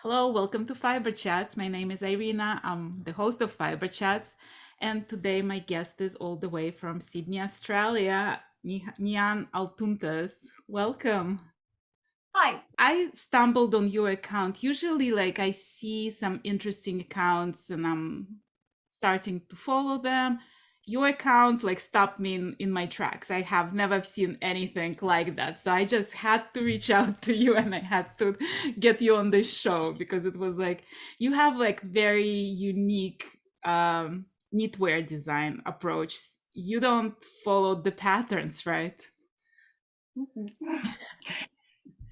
Hello, welcome to Fiberchats. My name is Irina. I'm the host of Fiberchats. And today my guest is all the way from Sydney, Australia, Nihan Altuntas. Welcome. Hi. I stumbled on your account. Usually, I see some interesting accounts and I'm starting to follow them. Your account stopped me in my tracks. I have never seen anything like that. So I just had to reach out to you and I had to get you on this show because it was you have very unique knitwear design approach. You don't follow the patterns, right?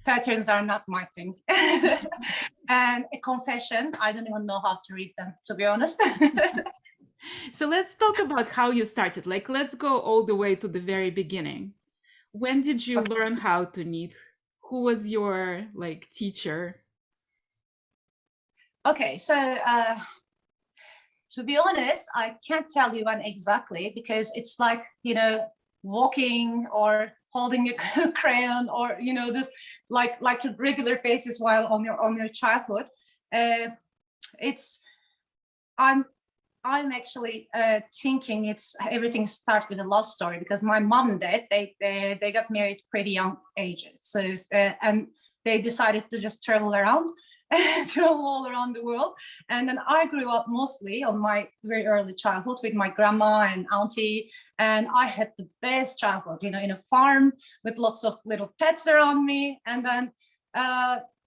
Patterns are not my thing. And a confession, I don't even know how to read them, to be honest. So let's talk about how you started. Let's go all the way to the very beginning. When did you Okay. learn how to knit? Who was your teacher? Okay, so to be honest, I can't tell you when exactly because it's like, walking or holding a crayon or, just like a regular basis while on your childhood. It's I'm I'm actually thinking it's everything starts with a love story because my mom and dad they got married pretty young ages, so and they decided to just travel around, travel all around the world, and then I grew up mostly on my very early childhood with my grandma and auntie, and I had the best childhood, in a farm with lots of little pets around me, and then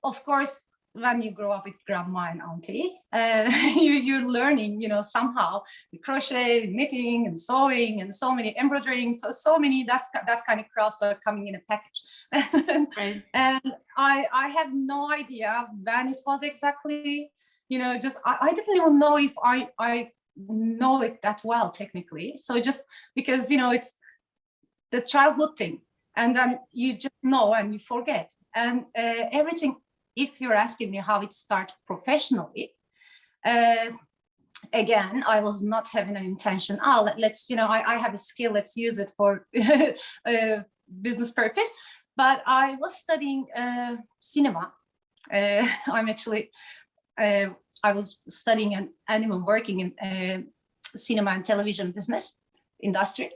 of course when you grow up with grandma and auntie, you're learning, somehow the crochet, knitting, and sewing, and so many embroidering, so many that kind of crafts are coming in a package. Right. And I have no idea when it was exactly, just I didn't even know if I know it that well technically. So just because it's the childhood thing, and then you just know and you forget, and everything. If you're asking me how it started professionally, again, I was not having an intention. Let's, I have a skill, let's use it for business purpose. But I was studying cinema. I'm actually, I was studying and even working in cinema and television business industry.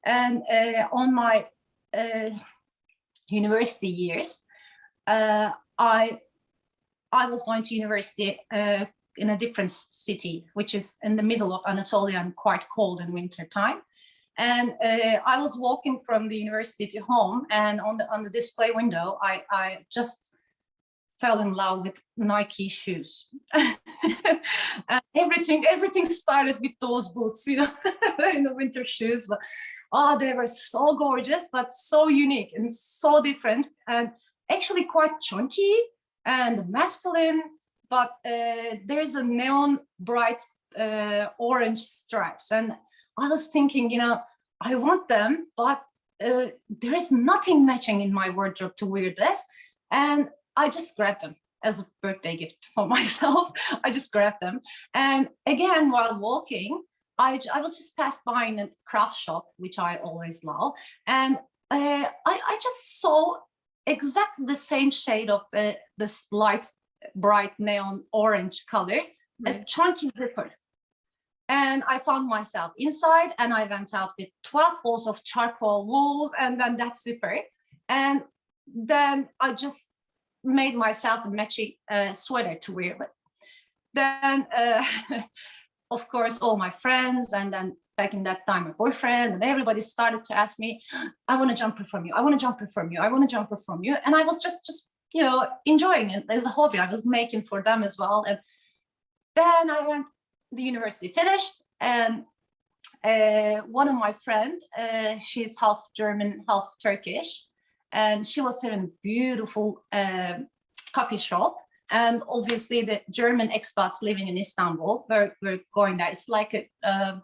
And on my university years, I was going to university in a different city, which is in the middle of Anatolia and quite cold in winter time. And I was walking from the university to home, and on the display window, I just fell in love with Nike shoes. And everything started with those boots, in the winter shoes. But they were so gorgeous, but so unique and so different, and actually quite chunky and masculine, but there's a neon bright orange stripes. And I was thinking, I want them, but there is nothing matching in my wardrobe to wear this. And I just grabbed them as a birthday gift for myself. I just grabbed them. And again, while walking, I was just passed by in a craft shop, which I always love. And I just saw exactly the same shade of this light, bright neon orange color, Right. a chunky zipper. And I found myself inside, and I went out with 12 balls of charcoal wools and then that zipper. And then I just made myself a matching sweater to wear with. Then, of course, all my friends, and then back in that time, my boyfriend, and everybody started to ask me, I want to jumper from you. I want to jumper from you. I want to jumper from you. And I was just enjoying it as a hobby. I was making for them as well. And then I went, the university finished, and one of my friends, she's half German, half Turkish, and she was having a beautiful coffee shop. And obviously the German expats living in Istanbul were going there. It's like a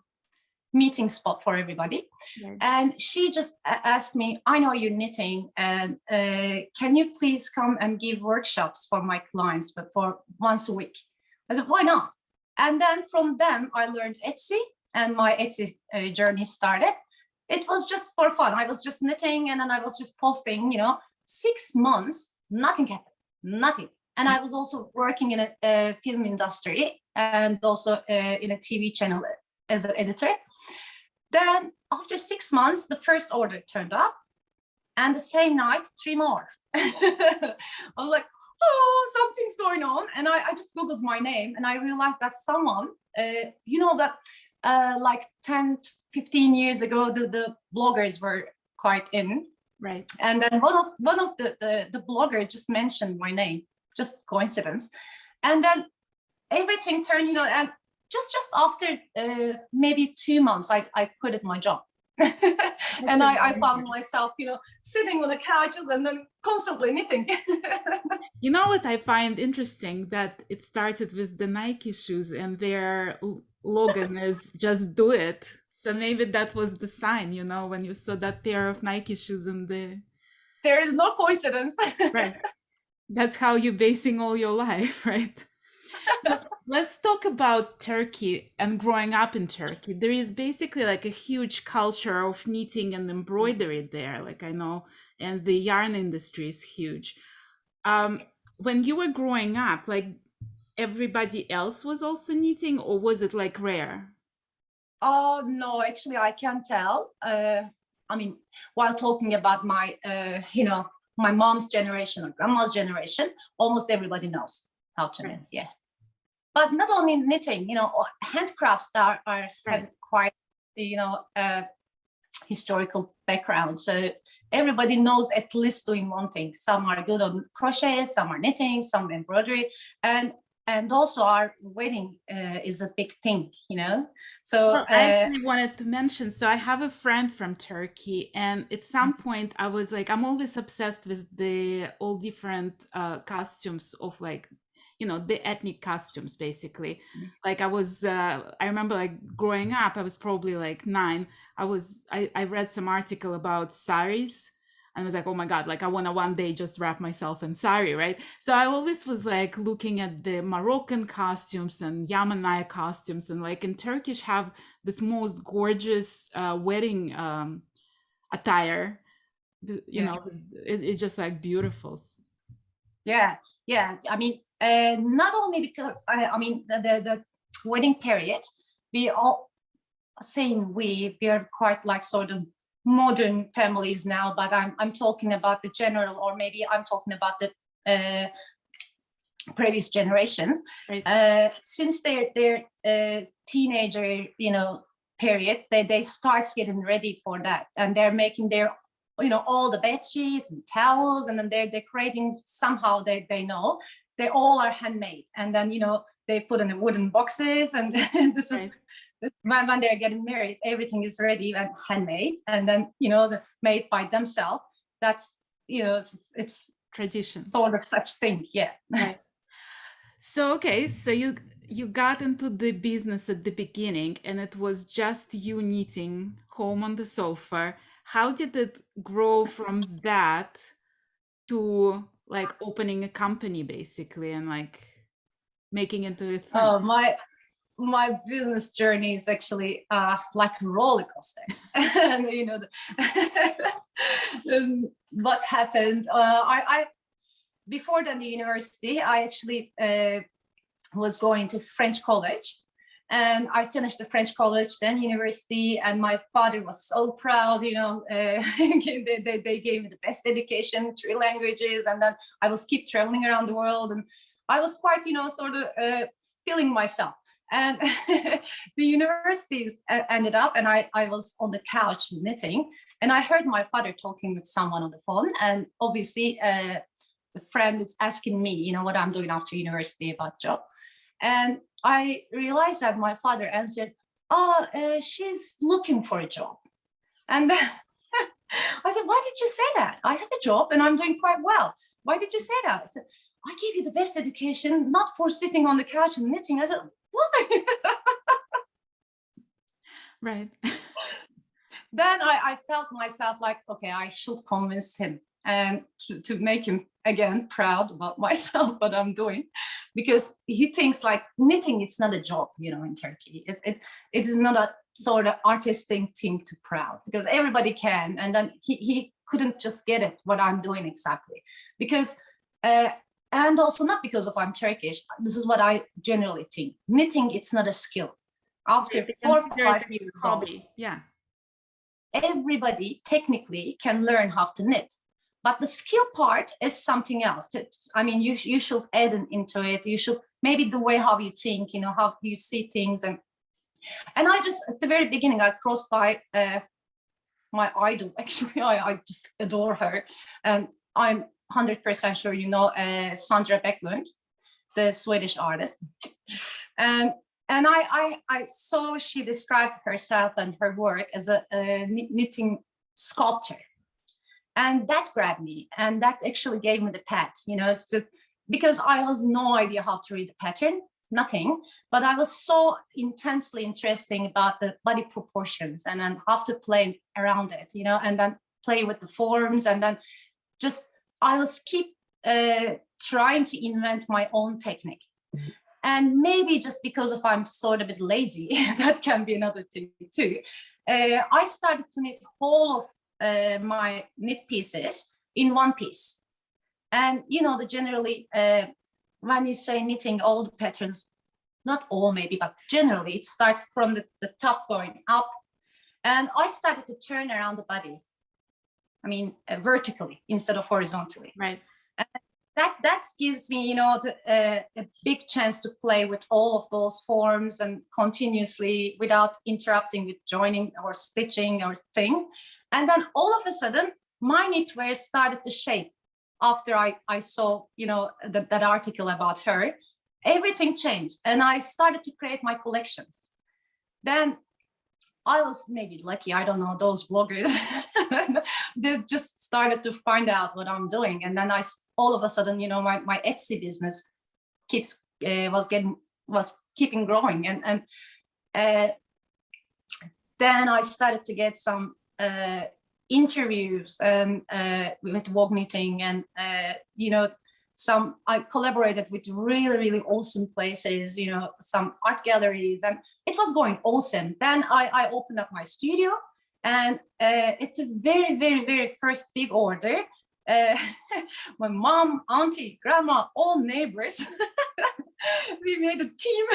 meeting spot for everybody. Right. And she just asked me, I know you're knitting, and can you please come and give workshops for my clients, but for once a week? I said, why not? And then from them, I learned Etsy, and my Etsy journey started. It was just for fun. I was just knitting, and then I was just posting, 6 months, nothing happened, nothing. And I was also working in a film industry and also in a TV channel as an editor. Then after 6 months, the first order turned up, and the same night, 3 more. I was like, oh, something's going on. And I just Googled my name, and I realized that someone, that like 10, 15 years ago, the bloggers were quite in. Right. And then one of the bloggers just mentioned my name, just coincidence. And then everything turned, and just after maybe 2 months, I quit my job. And I found myself, sitting on the couches and then constantly knitting. You know what I find interesting? That it started with the Nike shoes and their slogan is just do it. So maybe that was the sign, when you saw that pair of Nike shoes in the... There is no coincidence. Right. That's how you're basing all your life, right? So let's talk about Turkey and growing up in Turkey. There is basically like a huge culture of knitting and embroidery there, like I know, and the yarn industry is huge. When you were growing up, like everybody else was also knitting, or was it like rare? Oh, no, actually, I can't tell. I mean, while talking about my, my mom's generation or grandma's generation, almost everybody knows how to knit, yeah. But not only knitting, handcrafts have quite, historical background. So everybody knows at least doing one thing. Some are good on crochet, some are knitting, some embroidery, and also our wedding is a big thing, So I actually wanted to mention, so I have a friend from Turkey, and at some point I was like, I'm always obsessed with the all different costumes of like, the ethnic costumes, basically. Like I remember like growing up, I was probably like 9. I read some article about saris, and I was like, oh my God, like I want to one day just wrap myself in sari, right? So I always was like looking at the Moroccan costumes and Yemeni costumes, and like in Turkish have this most gorgeous wedding attire. It's just like beautiful. Yeah. I mean, not only because the wedding period, we all saying we are quite like sort of modern families now, but I'm talking about the general, or maybe I'm talking about the previous generations. Right. Since their teenager, period, they start getting ready for that, and they're making their all the bed sheets and towels, and then they're decorating somehow. They know they all are handmade, and then they put in the wooden boxes, and this is when they're getting married, everything is ready and handmade, and then made by themselves. That's it's tradition, sort of such thing, yeah. Right. So okay, so you got into the business at the beginning, and it was just you knitting home on the sofa. How did it grow from that to like opening a company, basically, and like making it a thing? Oh, my business journey is actually like a roller coaster. And what happened, I before the university, I actually was going to French college, and I finished the French college, then university, and my father was so proud. They gave me the best education, 3 languages, and then I was keep traveling around the world, and I was quite sort of feeling myself. And the universities ended up, and I was on the couch knitting, and I heard my father talking with someone on the phone, and obviously the friend is asking me, what I'm doing after university about job. And I realized that my father answered, she's looking for a job. And I said, why did you say that? I have a job and I'm doing quite well. Why did you say that? I said, I gave you the best education, not for sitting on the couch and knitting. I said, why? Right. Then I felt myself like, okay, I should convince him and to make him again proud about myself, what I'm doing, because he thinks like knitting, it's not a job, in Turkey. It is not a sort of artistic thing to proud, because everybody can. And then he couldn't just get it what I'm doing exactly, because and also not because of I'm Turkish. This is what I generally think. Knitting, it's not a skill. After They 4 or consider 5 it a years old, hobby. Yeah. everybody technically can learn how to knit. But the skill part is something else. I mean, you should add into it. You should maybe the way how you think, you know, how you see things. And I just, at the very beginning, I crossed by my idol. Actually, I just adore her. And I'm 100% sure you know Sandra Backlund, the Swedish artist. And I saw she described herself and her work as a knitting sculptor. And that grabbed me, and that actually gave me the pat, you know, because I was no idea how to read the pattern, nothing, but I was so intensely interested about the body proportions and then how to play around it, you know, and then play with the forms, and then just I was keep trying to invent my own technique. And maybe just because of I'm sort of a bit lazy, that can be another thing too. I started to knit whole of my knit pieces in one piece. And you know, generally when you say knitting all the patterns, not all maybe, but generally it starts from the top going up. And I started to turn around the body. I mean, vertically instead of horizontally. Right. And that gives me, you know, a big chance to play with all of those forms and continuously without interrupting with joining or stitching or thing. And then all of a sudden, my knitwear started to shape after I saw, you know, that article about her. Everything changed, and I started to create my collections. Then I was maybe lucky, I don't know, those bloggers, they just started to find out what I'm doing. And then all of a sudden, you know, my Etsy business was keeping growing. And then I started to get some interviews with Vogue Knitting, and you know, I collaborated with really, really awesome places, you know, some art galleries, and it was going awesome. Then I opened up my studio, and it's a very, very, very first big order. My mom, auntie, grandma, all neighbors, we made a team.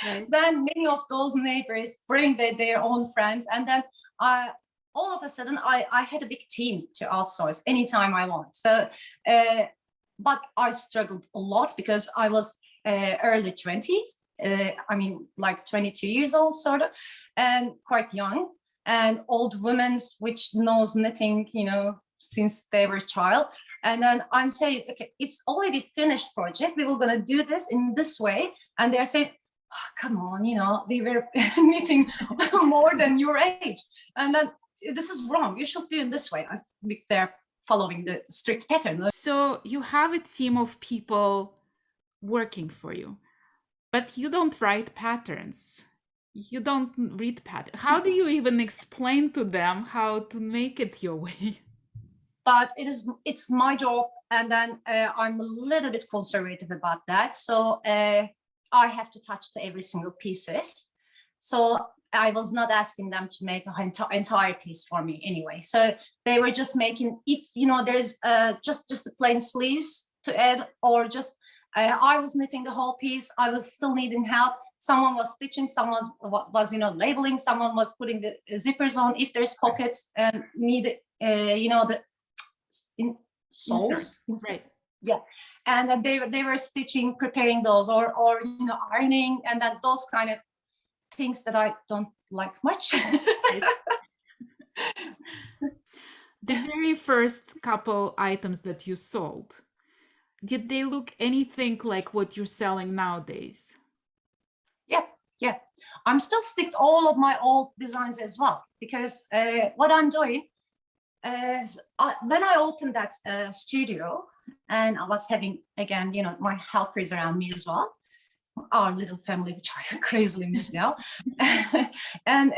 Right. Then many of those neighbors bring their own friends, and then all of a sudden I had a big team to outsource anytime I want. So but I struggled a lot because I was early 20s. I mean, like 22 years old, sort of, and quite young, and old women which knows knitting, you know, since they were a child. And then I'm saying, okay, it's already finished project. We were going to do this in this way. And they're saying, oh, come on, you know, we were knitting more than your age. And then this is wrong. You should do it this way. They're following the strict pattern. So you have a team of people working for you, but you don't write patterns. You don't read patterns. How do you even explain to them how to make it your way? But it's my job, and then I'm a little bit conservative about that. So I have to touch to every single pieces. So I was not asking them to make an entire piece for me anyway. So they were just making, if you know, there's just the plain sleeves to add, or just I was knitting the whole piece. I was still needing help. Someone was stitching, someone was you know, labeling, someone was putting the zippers on if there's pockets and need you know, the soles. Right. Yeah. And then they were stitching, preparing those, or you know, ironing, and then those kind of things that I don't like much. The very first couple items that you sold, did they look anything like what you're selling nowadays? Yeah. I'm still stick to all of my old designs as well, because what I'm doing is when I opened that studio, and I was having, again, you know, my helpers around me as well, our little family, which I crazily miss now. And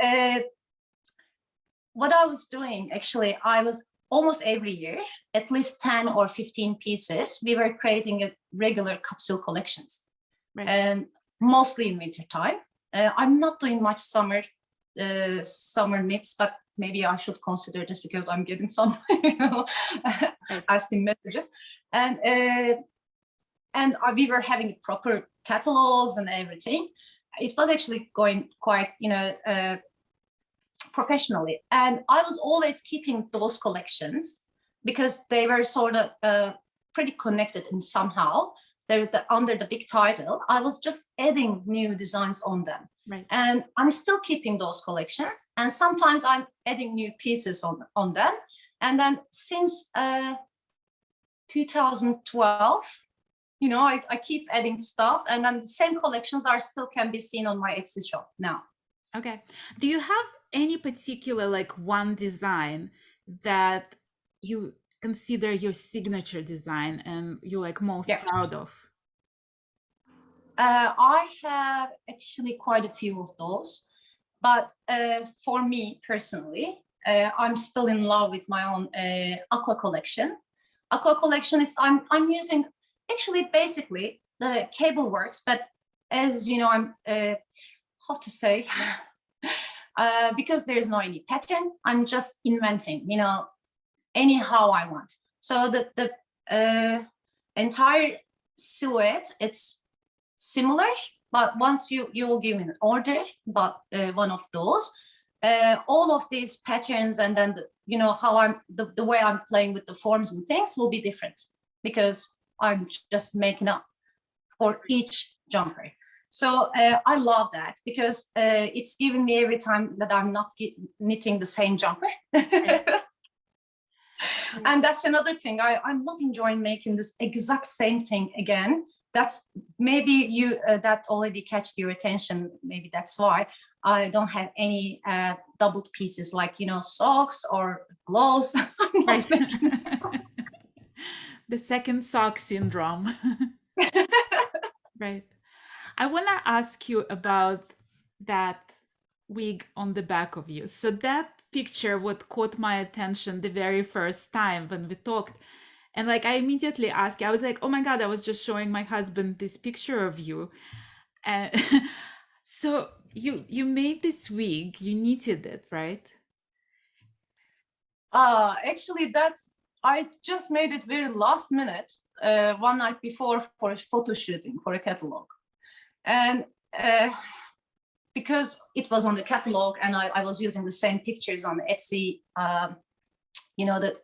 what I was doing, actually, I was almost every year, at least 10 or 15 pieces, we were creating a regular capsule collections. Right. And mostly in winter time. I'm not doing much summer knits, but maybe I should consider this because I'm getting some, you know, asking messages. And and we were having proper catalogs and everything. It was actually going quite, professionally. And I was always keeping those collections because they were sort of pretty connected in somehow. They're under the big title. I was just adding new designs on them. Right. And I'm still keeping those collections. And sometimes I'm adding new pieces on them. And then since 2012, I keep adding stuff. And then the same collections can be seen on my Etsy shop now. Okay. Do you have any particular like one design that you consider your signature design and you're like most proud of? I have actually quite a few of those, but for me personally, I'm still in love with my own aqua collection. Aqua collection is I'm using actually basically the cable works, but as you know, I'm how to say. Because there is no any pattern, I'm just inventing, anyhow I want. So the entire silhouette, it's similar, but once you will give me an order, but one of those, all of these patterns and then how I'm the way I'm playing with the forms and things will be different because I'm just making up for each jumper. So I love that because it's giving me every time that I'm not knitting the same jumper. And that's another thing. I'm not enjoying making this exact same thing again. That's maybe you that already catch your attention. Maybe that's why I don't have any doubled pieces like, socks or gloves. I'm not making the second sock syndrome. Right. I want to ask you about that wig on the back of you. So that picture what caught my attention the very first time when we talked. And like I immediately asked you, I was like, oh my God, I was just showing my husband this picture of you. And so you made this wig, you knitted it, right? Actually, I just made it very last minute, one night before for a photo shooting for a catalog. And because it was on the catalog and I was using the same pictures on Etsy, the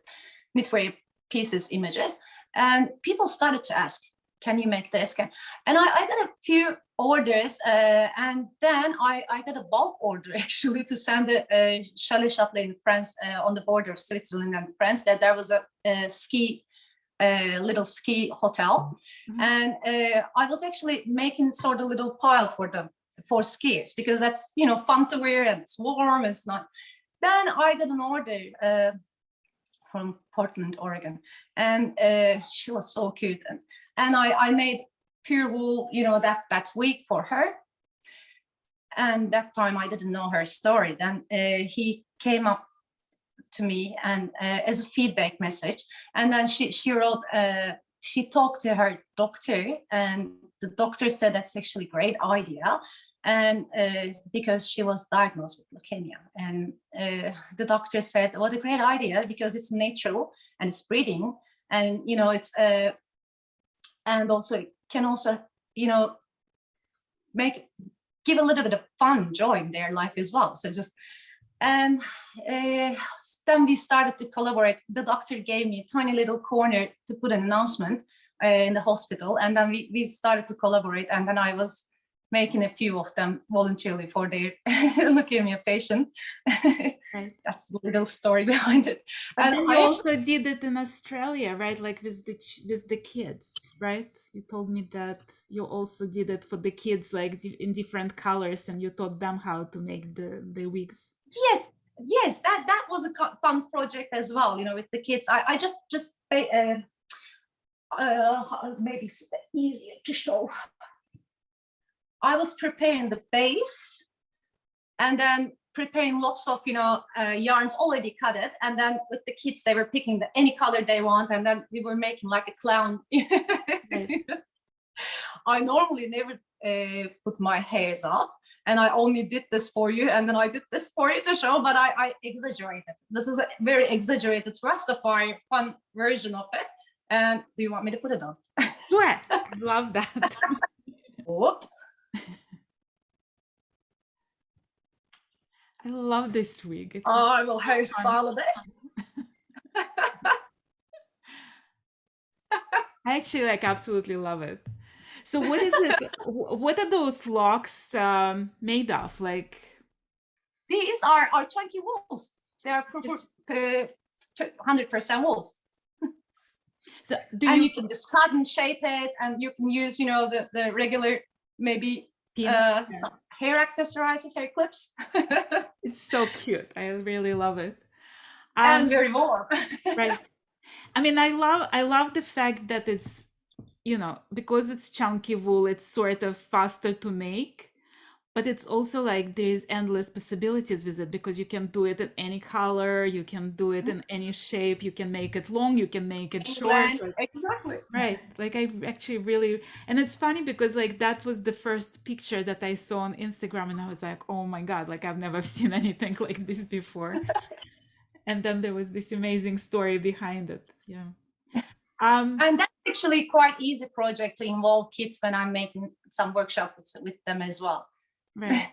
knitwear pieces images, and people started to ask, can you make this? And I got a few orders, and then I got a bulk order actually to send a chalet chapelet in France, on the border of Switzerland and France, that there was a little ski hotel. Mm-hmm. And I was actually making sort of little pile for skiers because that's fun to wear and it's warm, it's not. Then I got an order from Portland, Oregon, and she was so cute, and I made pure wool, that wig for her. And that time I didn't know her story. Then he came up to me and as a feedback message, and then she wrote, she talked to her doctor, and the doctor said that's actually a great idea, and because she was diagnosed with leukemia, and the doctor said, what a great idea, because it's natural and it's breathing, and it's and also it can also give a little bit of fun, joy in their life as well. So just, and then we started to collaborate. The doctor gave me a tiny little corner to put an announcement in the hospital, and then we started to collaborate, and then I was making a few of them voluntarily for their leukemia patient. Right. That's the little story behind it. And then you also did it in Australia, right? Like with the kids, right? You told me that you also did it for the kids, like in different colors, and you taught them how to make the wigs. Yes, that was a fun project as well. With the kids, I just maybe it's easier to show. I was preparing the base, and then preparing lots of yarns already cut it, and then with the kids they were picking any color they want, and then we were making like a clown. Right. I normally never put my hairs up, and I only did this for you, and then I did this for you to show, but I exaggerated. This is a very exaggerated Rastafari fun version of it. And do you want me to put it on? Sure. I love that. Whoop. I love this wig. It's I will so fun. hairstyle a bit. I actually like absolutely love it. So what is it? What are those locks made of? Like, These are chunky wools. They are just 100% wool. so do And you you can just cut and shape it, and you can use, the regular, maybe pin? some hair accessorizes, hair clips. It's so cute. I really love it. And Um, very warm. right. I mean, I love the fact that it's, because it's chunky wool, it's sort of faster to make, but it's also like there's endless possibilities with it because you can do it in any color, you can do it in any shape, you can make it long, you can make it short. England, exactly. Right. Like I actually really, and it's funny because like that was the first picture that I saw on Instagram and I was like, oh my God, like I've never seen anything like this before. And then there was this amazing story behind it. Yeah. And that's actually quite easy project to involve kids when I'm making some workshop with them as well. Right.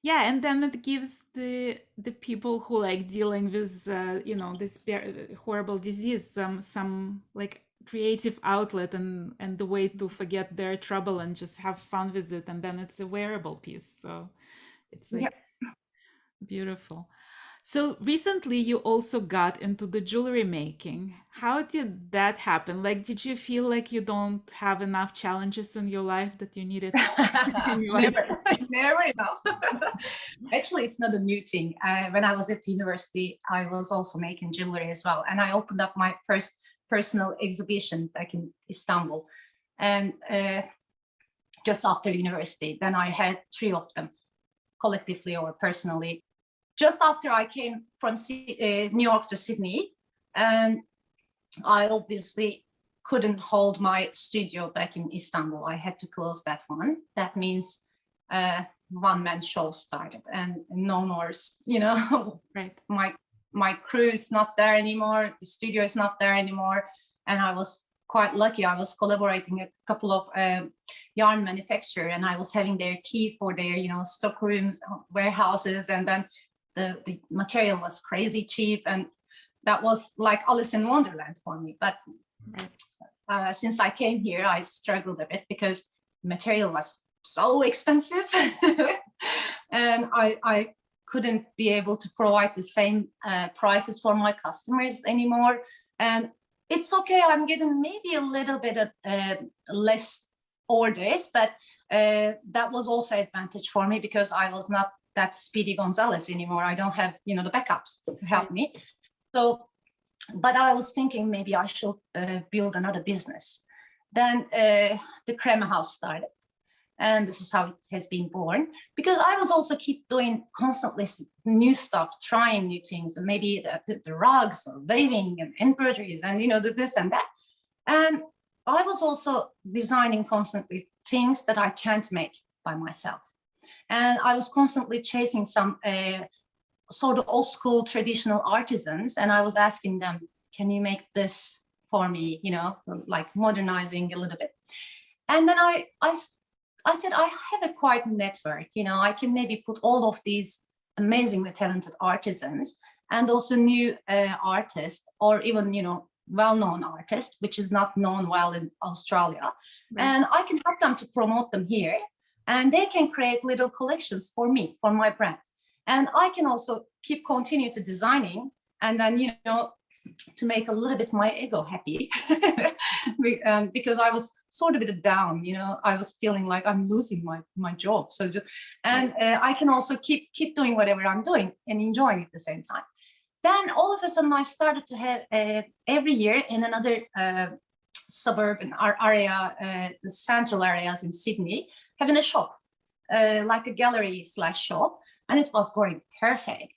Yeah, and then it gives the people who like dealing with this horrible disease some like creative outlet and the way to forget their trouble and just have fun with it, and then it's a wearable piece, so it's Yeah. like beautiful. So recently you also got into the jewelry making. How did that happen? Like, did you feel like you don't have enough challenges in your life that you needed new Never, ideas? never enough. Actually, it's not a new thing. When I was at university, I was also making jewelry as well, and I opened up my first personal exhibition back in Istanbul, and just after university, then I had 3 of them, collectively or personally. Just after I came from New York to Sydney, and I obviously couldn't hold my studio back in Istanbul. I had to close that one. That means one-man show started, and no more, Right. my crew is not there anymore. The studio is not there anymore. And I was quite lucky. I was collaborating with a couple of yarn manufacturer, and I was having their key for their, stock rooms, warehouses, and then the material was crazy cheap, and that was like Alice in Wonderland for me. But since I came here, I struggled a bit because material was so expensive, and I couldn't be able to provide the same prices for my customers anymore. And it's okay, I'm getting maybe a little bit of less orders, but that was also advantage for me because I was not that Speedy Gonzalez anymore. I don't have, the backups to help me. So, but I was thinking maybe I should build another business. Then the Crema House started. And this is how it has been born, because I was also keep doing constantly new stuff, trying new things, and maybe the rugs or weaving and embroideries and, this and that. And I was also designing constantly things that I can't make by myself. And I was constantly chasing some sort of old school traditional artisans. And I was asking them, can you make this for me? Like modernizing a little bit. And then I said, I have a quite network, I can maybe put all of these amazingly talented artisans and also new artists, or even, well-known artists, which is not known well in Australia. Right. And I can help them to promote them here, and they can create little collections for me, for my brand. And I can also continue to designing, and then, to make a little bit my ego happy, because I was sort of a bit down, I was feeling like I'm losing my job. So, and I can also keep doing whatever I'm doing and enjoying it at the same time. Then all of a sudden I started to have every year in another suburban area, the central areas in Sydney, having a shop, like a gallery / shop, and it was going perfect.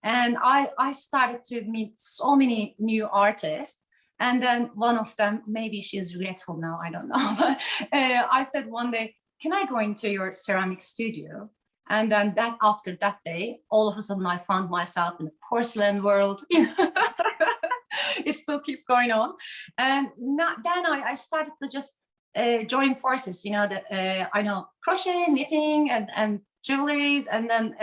And I started to meet so many new artists. And then one of them, maybe she's regretful now, I don't know. But I said one day, can I go into your ceramic studio? And then after that day, all of a sudden I found myself in the porcelain world, it still keep going on. And then I started to just join forces, you know, that I know crochet, knitting, and jewelries, and then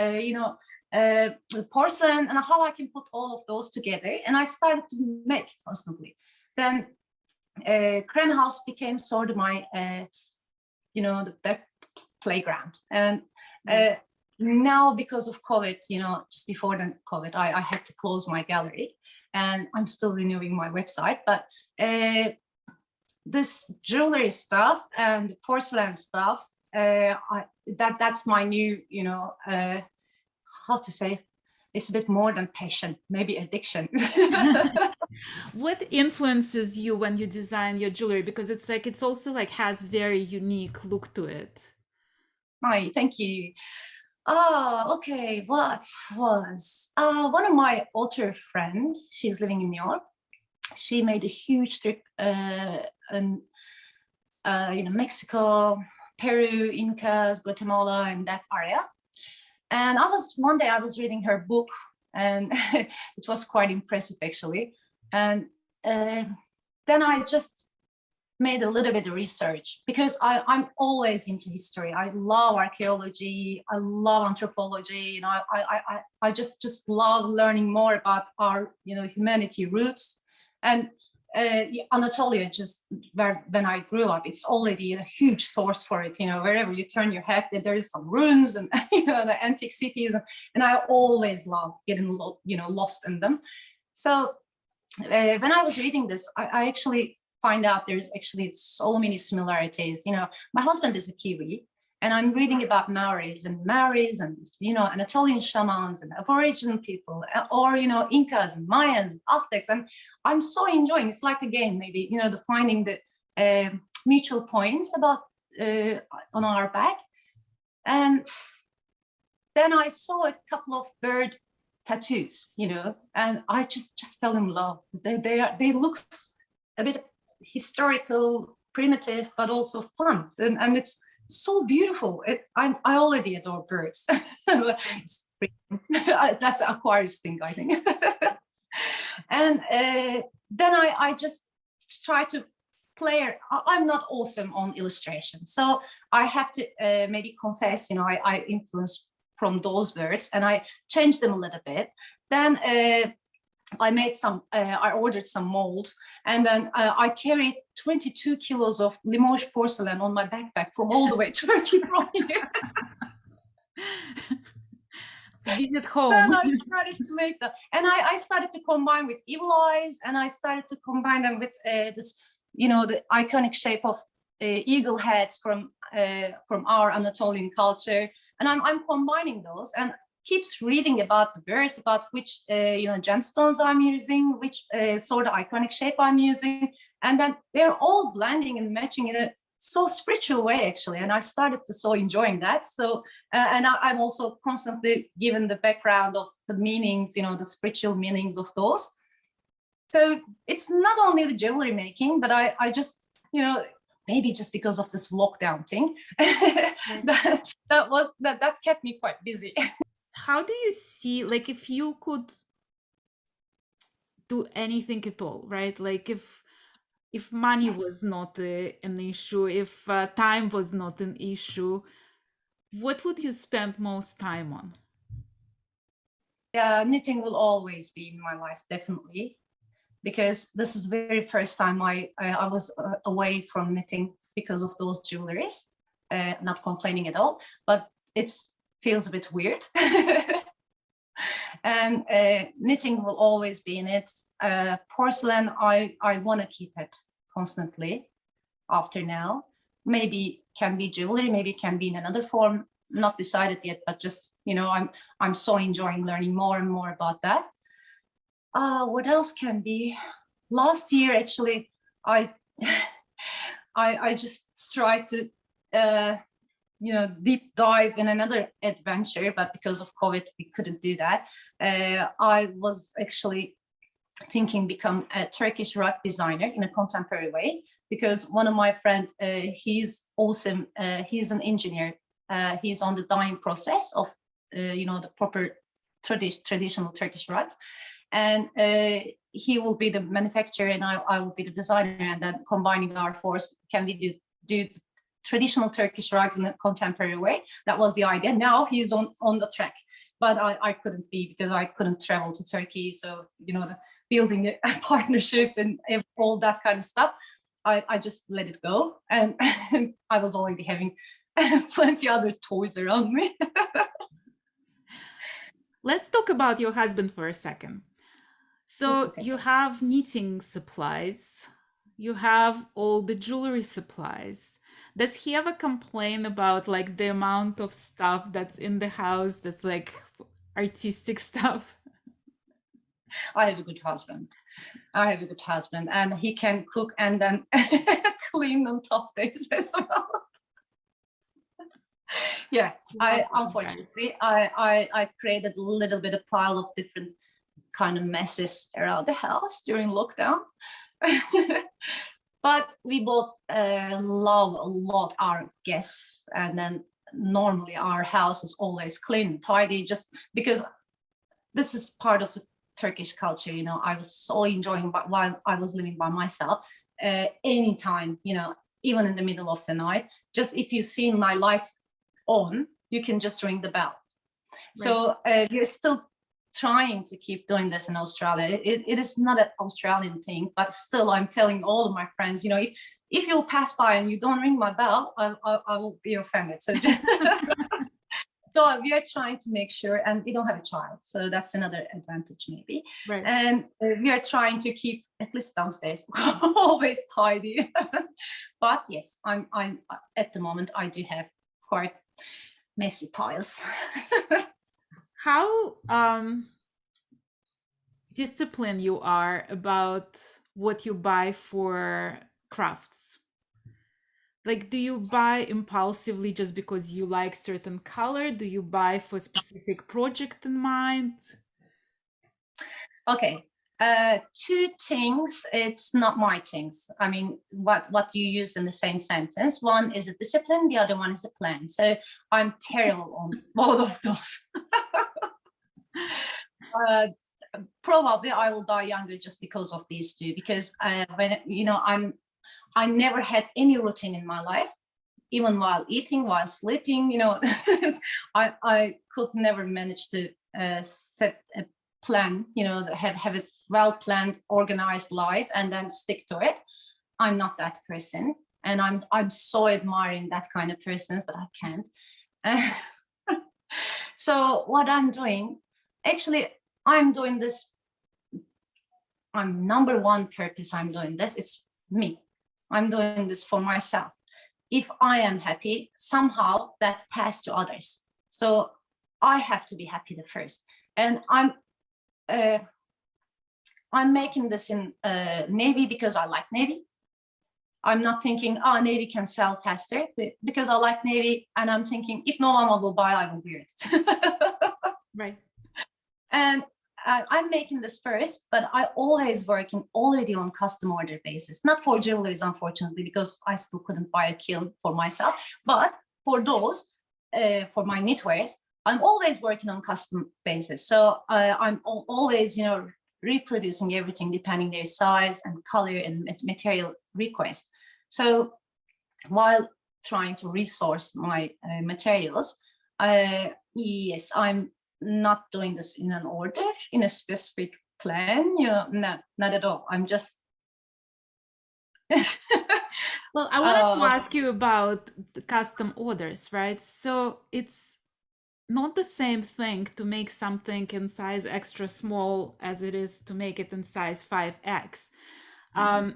porcelain, and how I can put all of those together. And I started to make constantly. Then Cram House became sort of my the back playground. And now, because of COVID, just before the COVID, I had to close my gallery, and I'm still renewing my website. But this jewelry stuff and porcelain stuff, that's my new, how to say, it's a bit more than passion, maybe addiction. What influences you when you design your jewelry? Because it's also like has very unique look to it. Hi, thank you. Okay, what was one of my older friends, she's living in New York. She made a huge trip in Mexico, Peru, Incas, Guatemala, and that area. And one day I was reading her book, and it was quite impressive actually. And then I just made a little bit of research, because I'm always into history. I love archaeology, I love anthropology, and I just love learning more about our humanity roots. And Anatolia, just when I grew up, it's already a huge source for it. Wherever you turn your head, there is some ruins and the antique cities, and I always love getting lost in them. So when I was reading this, I actually find out there's actually so many similarities. My husband is a Kiwi, and I'm reading about Maoris and Anatolian shamans and Aboriginal people, or Incas and Mayans and Aztecs, and I'm so enjoying. It's like a game, maybe the finding the mutual points about on our back. And then I saw a couple of bird tattoos, and I just fell in love. They look a bit historical, primitive, but also fun, and it's so beautiful. I already adore birds. That's an Aquarius thing, I think. And then I just try to play. I'm not awesome on illustration, so I have to maybe confess, I influenced from those birds, and I changed them a little bit. Then I made I ordered some molds, and then I carried 22 kilos of Limoges porcelain on my backpack from all the way to Turkey from here. Visit home. Then I started to make them, and I started to combine with evil eyes, and I started to combine them with this, the iconic shape of eagle heads from our Anatolian culture, and I'm combining those, and keeps reading about the birds, about which gemstones I'm using, which sort of iconic shape I'm using, and then they're all blending and matching in a so spiritual way actually, and I started to so enjoying that. So and I'm also constantly given the background of the meanings, the spiritual meanings of those. So it's not only the jewelry making, but I just maybe just because of this lockdown thing, that kept me quite busy. How do you see, like, if you could do anything at all, right? Like if money was not an issue, if time was not an issue, what would you spend most time on? Yeah, knitting will always be in my life, definitely, because this is the very first time I was away from knitting because of those jewelries. Not complaining at all, but it feels a bit weird. And knitting will always be in it. Porcelain, I want to keep it constantly after now. Maybe can be jewelry, maybe can be in another form, not decided yet, but just, I'm so enjoying learning more and more about that. What else can be? Last year, actually, I just tried to deep dive in another adventure, but because of COVID, we couldn't do that. I was actually thinking become a Turkish rug designer in a contemporary way, because one of my friends, he's awesome. He's an engineer. He's on the dyeing process of, the proper traditional Turkish rugs. and he will be the manufacturer and I will be the designer, and then combining our force, can we do traditional Turkish rugs in a contemporary way? That was the idea. Now he's on the track, but I couldn't be, because I couldn't travel to Turkey. So, you know, building a partnership and all that kind of stuff, I just let it go. And I was already having plenty other toys around me. Let's talk about your husband for a second. So Okay. you have knitting supplies, you have all the jewelry supplies. Does he ever complain about like the amount of stuff that's in the house that's like artistic stuff? I have a good husband. And he can cook and then clean on top days as well. Yeah, unfortunately I created a little bit of pile of different kind of messes around the house during lockdown. But we both love a lot our guests, and then normally our house is always clean and tidy, just because this is part of the Turkish culture. You know, I was so enjoying, but while I was living by myself, anytime, you know, even in the middle of the night, just if you see my lights on, you can just ring the bell. Right. So we're still trying to keep doing this in Australia. It is not an Australian thing, but still I'm telling all of my friends, you know, if you'll pass by and you don't ring my bell, I will be offended. So just so we are trying to make sure, and we don't have a child, so that's another advantage maybe. Right. And we are trying to keep, at least downstairs, always tidy. But yes, I'm at the moment I do have quite messy piles. How disciplined you are about what you buy for crafts? Like, do you buy impulsively just because you like certain color? Do you buy for a specific project in mind? Okay, two things. It's not my things. I mean, what you use in the same sentence. One is a discipline, the other one is a plan. So I'm terrible on both of those. Probably I will die younger just because of these two. Because when you know, I never had any routine in my life, even while eating, while sleeping. You know, I could never manage to set a plan. You know, have a well planned, organized life and then stick to it. I'm not that person, and I'm so admiring that kind of person, but I can't. So what I'm doing, actually, I'm doing this. I'm number one purpose. I'm doing this. It's me. I'm doing this for myself. If I am happy, somehow that passes to others. So I have to be happy the first. And I'm making this in navy because I like navy. I'm not thinking, oh, navy can sell faster, because I like navy, and I'm thinking, if no one will buy, I will wear it. Right. And I'm making this first, but I always working already on custom order basis, not for jewelries, unfortunately, because I still couldn't buy a kiln for myself. But for those, for my knitwears, I'm always working on custom basis. So I'm always, you know, reproducing everything depending their size and color and material request. So while trying to resource my materials, yes, I'm not doing this in an order, in a specific plan. You know, no, not at all. I'm just well, I wanted to ask you about the custom orders, right? So it's not the same thing to make something in size extra small as it is to make it in size 5x.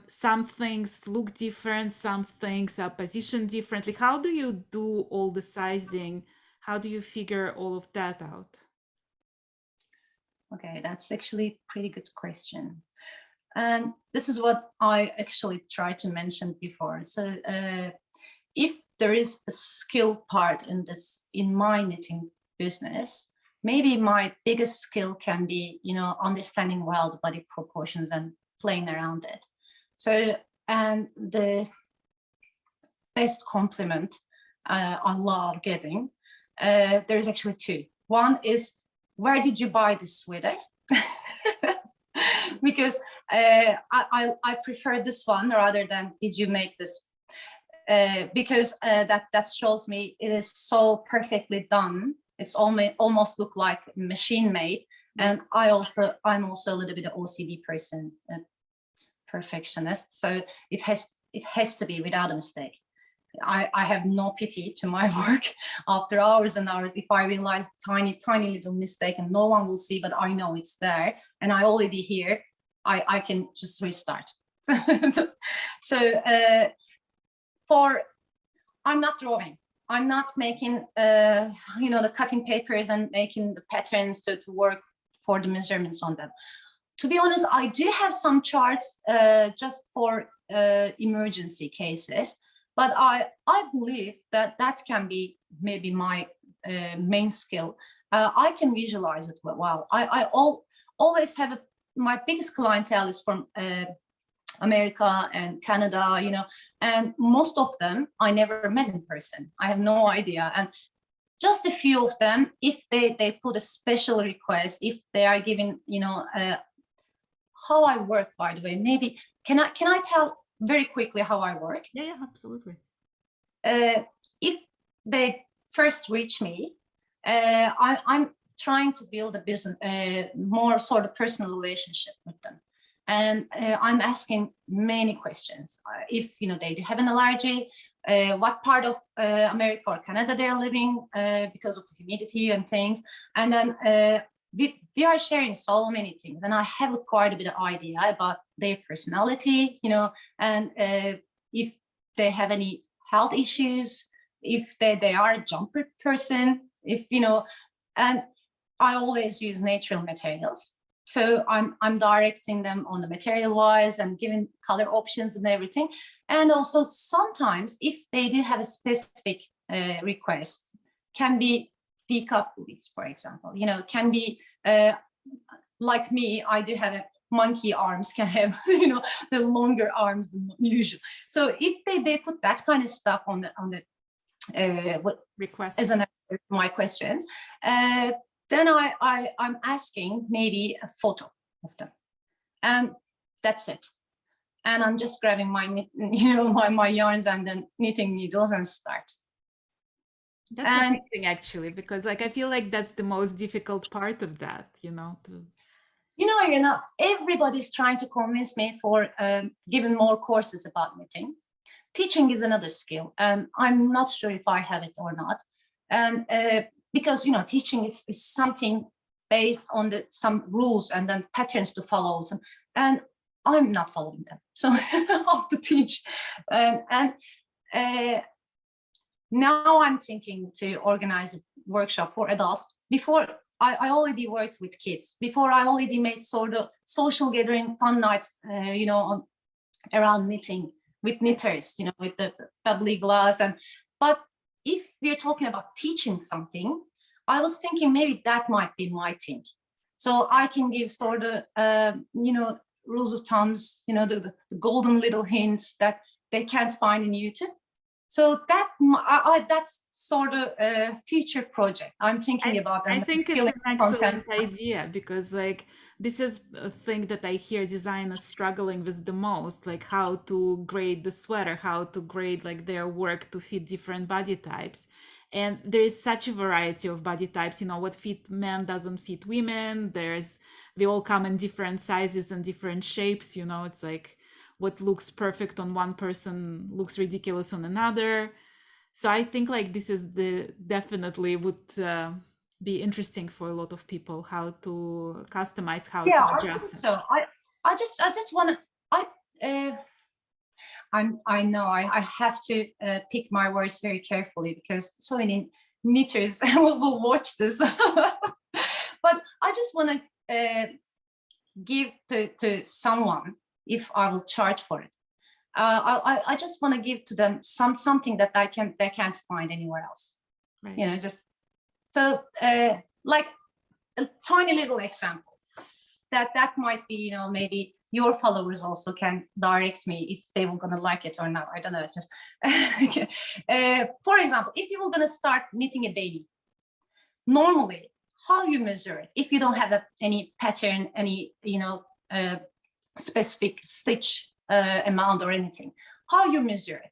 Some things look different, some things are positioned differently. How do you do all the sizing? How do you figure all of that out? Okay, that's actually a pretty good question. And this is what I actually tried to mention before. So if there is a skill part in this, in my knitting business, maybe my biggest skill can be, you know, understanding well the body proportions and playing around it. So, and the best compliment I love getting, there's actually two. One is, where did you buy this sweater? because I prefer this one rather than did you make this, because that shows me it is so perfectly done. It's almost look like machine made. And I'm also a little bit of OCD person, perfectionist. So it has to be without a mistake. I have no pity to my work after hours and hours. If I realize tiny little mistake and no one will see, but I know it's there and I already hear, I can just restart. So I'm not drawing. I'm not making, the cutting papers and making the patterns to work for the measurements on them. To be honest, I do have some charts just for emergency cases, but I believe that can be maybe my main skill. I can visualize it well. I always have my biggest clientele is from America and Canada, and most of them I never met in person. I have no idea. And just a few of them, if they put a special request, if they are giving, how I work, by the way, maybe, can I tell very quickly how I work? Yeah, absolutely. If they first reach me, I'm trying to build a business, more sort of personal relationship with them. And I'm asking many questions. If they do have an allergy, what part of America or Canada they're living because of the humidity and things. And then we are sharing so many things, and I have quite a bit of idea about their personality, and if they have any health issues, if they are a jumper person, and I always use natural materials. So I'm directing them on the material wise and giving color options and everything. And also sometimes if they do have a specific request, can be decoupled, for example, can be like me, I do have a monkey arms, can have, the longer arms than usual. So if they put that kind of stuff on the what request as an my questions, then I'm asking maybe a photo of them, and that's it. And I'm just grabbing my my yarns and then knitting needles and start. That's amazing, actually, because I feel like that's the most difficult part of that, everybody's trying to convince me for giving more courses about knitting. Teaching is another skill, and I'm not sure if I have it or not. And because teaching is something based on some rules and then patterns to follow, and I'm not following them. So how to teach? And now I'm thinking to organize a workshop for adults. Before I already worked with kids. Before I already made sort of social gathering fun nights, around knitting with knitters, with the bubbly glass. But if we're talking about teaching something, I was thinking maybe that might be my thing. So I can give sort of, rules of thumbs, the golden little hints that they can't find in YouTube. So that's sort of a future project I'm thinking about. I think it's an excellent idea, because this is a thing that I hear designers struggling with the most, like how to grade the sweater, how to grade their work to fit different body types. And there is such a variety of body types, what fit men doesn't fit women. They all come in different sizes and different shapes, it's what looks perfect on one person looks ridiculous on another. So I think this is definitely would be interesting for a lot of people, how to customize, how to adjust. I think so. I just want to, I know I have to pick my words very carefully, because so many knitters will watch this. But I just want to give to someone, if I will charge for it. I just want to give to them something that they can't find anywhere else. Right. Just so like a tiny little example that might be, maybe your followers also can direct me if they were going to like it or not. I don't know. It's just for example, if you were going to start knitting a baby, normally how you measure it, if you don't have any pattern, any specific stitch amount or anything. How you measure it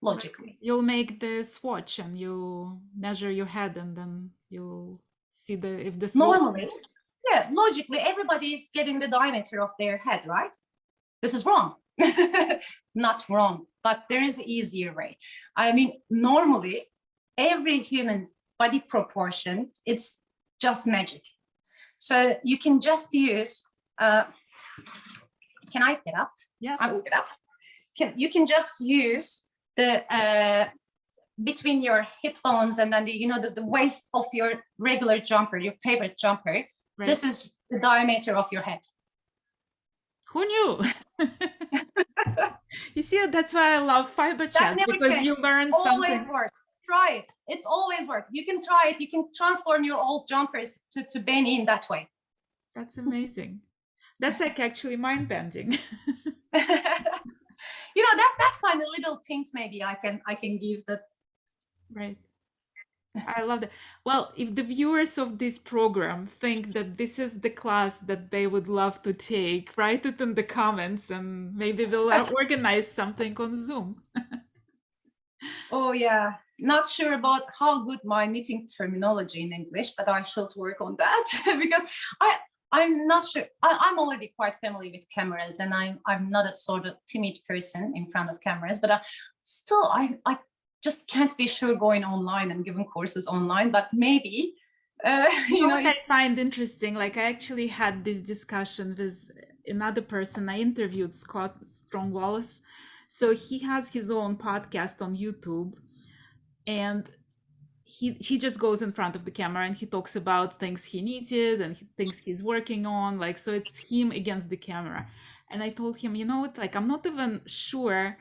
Like logically? you'll make the swatch and you measure your head and then you'll see the if the swatch Normally, matches. yeah, logically, everybody is getting the diameter of their head, right? This is wrong. Not wrong, but there is an easier way. I mean, normally, every human body proportion, it's just magic. So you can just use, can I get up? Yeah. I will get up. You can just use the between your hip bones and then the waist of your regular jumper, your favorite jumper. Right. This is the diameter of your head. Who knew? You see, that's why I love That Fiberchats never because changes. you learn Always something. works. Try it. It's always work. You can try it. You can transform your old jumpers to Benny in that way. That's amazing. That's like actually mind bending. That kind of little things maybe I can give that. Right. I love that. Well, if the viewers of this program think that this is the class that they would love to take, write it in the comments and maybe we'll organize something on Zoom. Oh yeah, not sure about how good my knitting terminology in English, but I should work on that because I'm not sure. I'm already quite familiar with cameras, and I'm not a sort of timid person in front of cameras, but still I just can't be sure going online and giving courses online. But maybe You know what I if find interesting? Like I actually had this discussion with another person I interviewed, Scott Strong Wallace. So he has his own podcast on YouTube and he just goes in front of the camera and he talks about things he needed and things he's working on, like, so it's him against the camera. And I told him, you know what, like I'm not even sure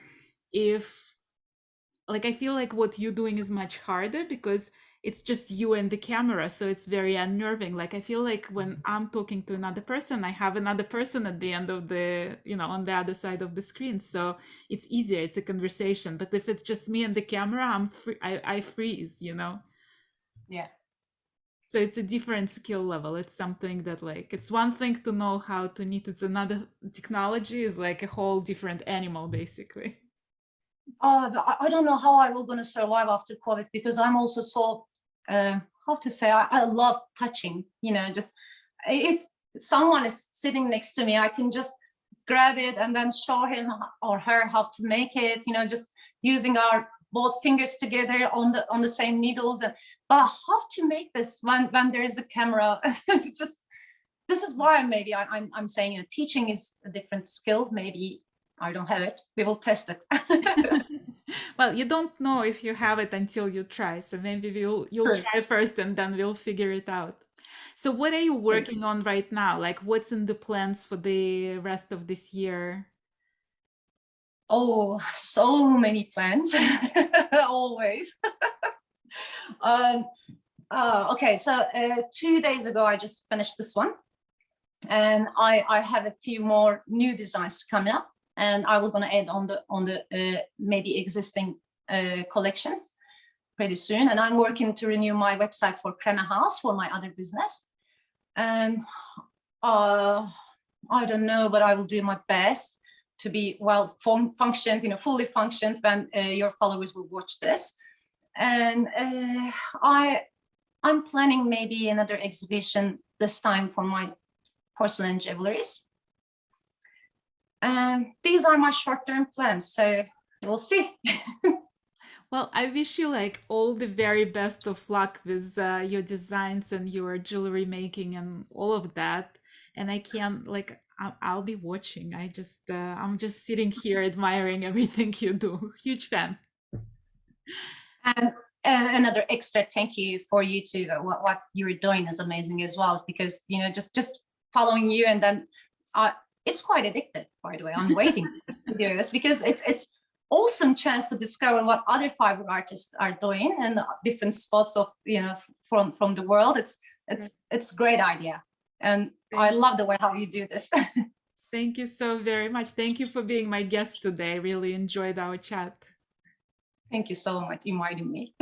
if, like, I feel like what you're doing is much harder because it's just you and the camera, so it's very unnerving. Like I feel like when I'm talking to another person, I have another person at the end of the, on the other side of the screen, so it's easier, it's a conversation. But if it's just me and the camera, I'm free, I freeze. yeah. So it's a different skill level. It's something that, like, it's one thing to know how to knit, it's another. Technology is like a whole different animal basically. I don't know how I will gonna survive after COVID because I'm also so how to say I love touching. Just if someone is sitting next to me, I can just grab it and then show him or her how to make it. Just using our both fingers together on the same needles. But how to make this when there is a camera? It's just this is why maybe I'm saying teaching is a different skill. Maybe I don't have it. We will test it. Well, you don't know if you have it until you try. So maybe you'll True. try first and then we'll figure it out. So what are you working on right now? Like what's in the plans for the rest of this year? Oh, so many plans, always. um, okay, so 2 days ago, I just finished this one. And I have a few more new designs coming up. And I will gonna add on the maybe existing collections pretty soon. And I'm working to renew my website for Crema House for my other business. And I don't know, but I will do my best to be well functioned, fully functioned when your followers will watch this. And I'm planning maybe another exhibition this time for my porcelain jewelries. And these are my short-term plans, so we'll see. Well, I wish you like all the very best of luck with your designs and your jewelry making and all of that. And I can't, like, I'll be watching. I'm just sitting here admiring everything you do. Huge fan. And another extra thank you for you to what you're doing is amazing as well, because just following you, and then it's quite addictive, by the way. I'm waiting for videos because it's awesome chance to discover what other fiber artists are doing in different spots of from the world. It's great idea, and I love the way how you do this. Thank you so very much. Thank you for being my guest today. I really enjoyed our chat. Thank you so much for inviting me.